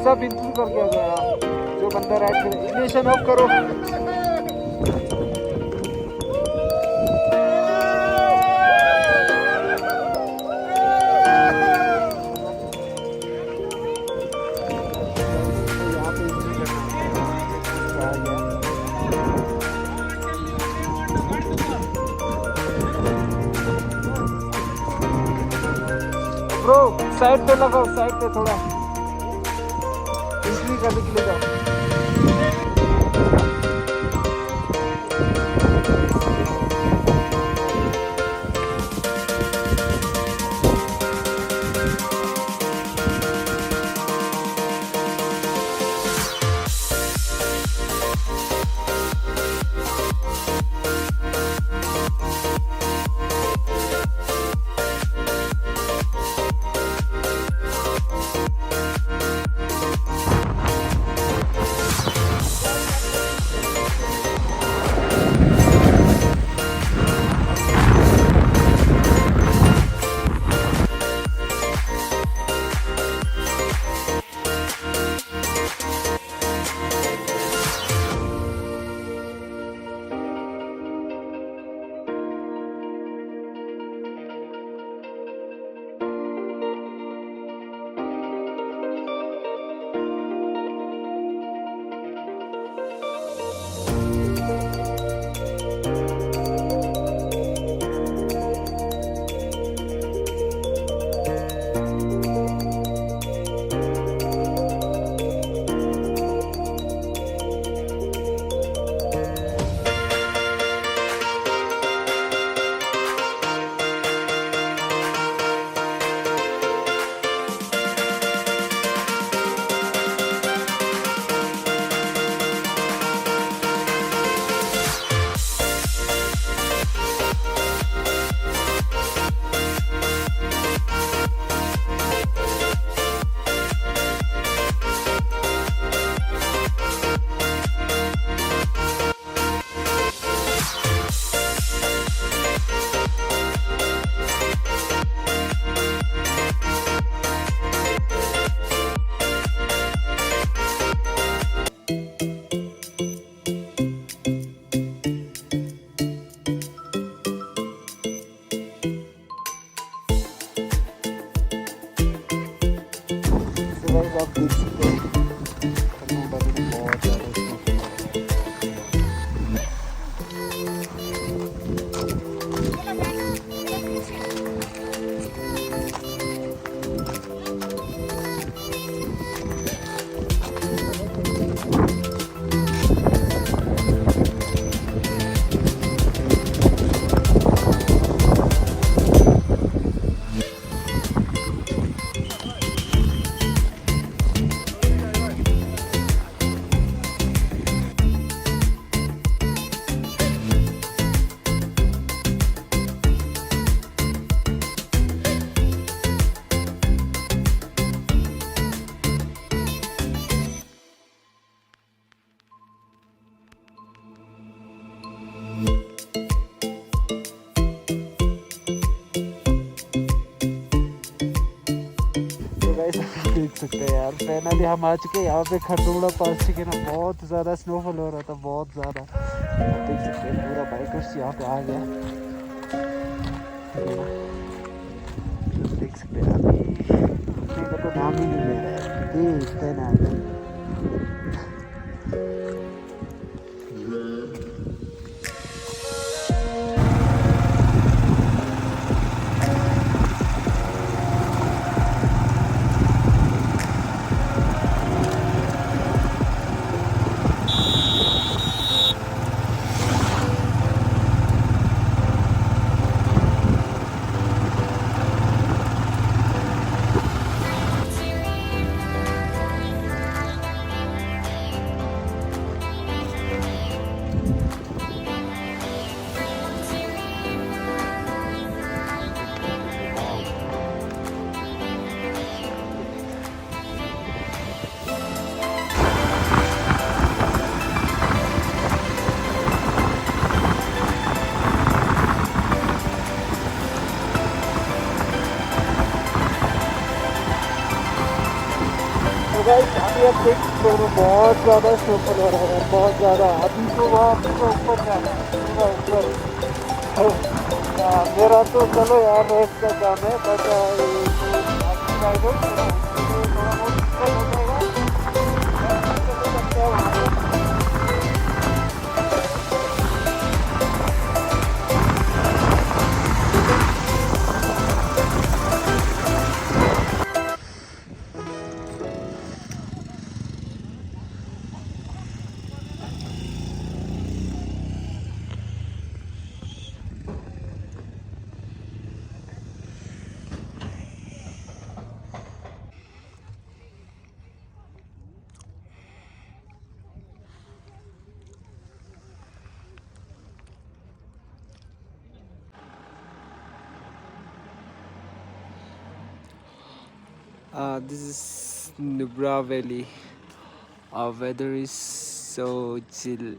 सब इंक्लूड कर दिया गया। जो बंदा राइड करे, इग्निशन ऑफ करो। ब्रो साइड पे लगाओ, साइड पे थोड़ा इंट्री करने के लिए जाओ। आप देख सकते हैं बहुत ज़्यादा देख सकते हैं यार। फाइनली हम आ चुके हैं यहाँ पे खरदोड़ा पास चुके ना। बहुत ज़्यादा स्नोफॉल हो रहा था, बहुत ज़्यादा। देख सकते हैं पूरा बाइकर्स यहाँ पे आ गया। देख सकते हैं अभी तो नाम ही नहीं ले रहा है, देखते ना। गाइस अभी आप देख सकते हो बहुत ज़्यादा स्नोफॉल हो रहा है यार, बहुत ज़्यादा। अभी तो वहाँ पूरा ऊपर जाना है, पूरा ऊपर। मेरा तो चलो यार रेस्ट का काम है, बट जो बाकी राइडर्स है ना उनके लिए थोड़ा बहुत दिक्कत हो जाएगा, बट चले सकते हैं वहाँ पर। This is Nubra Valley. Our weather is so chill.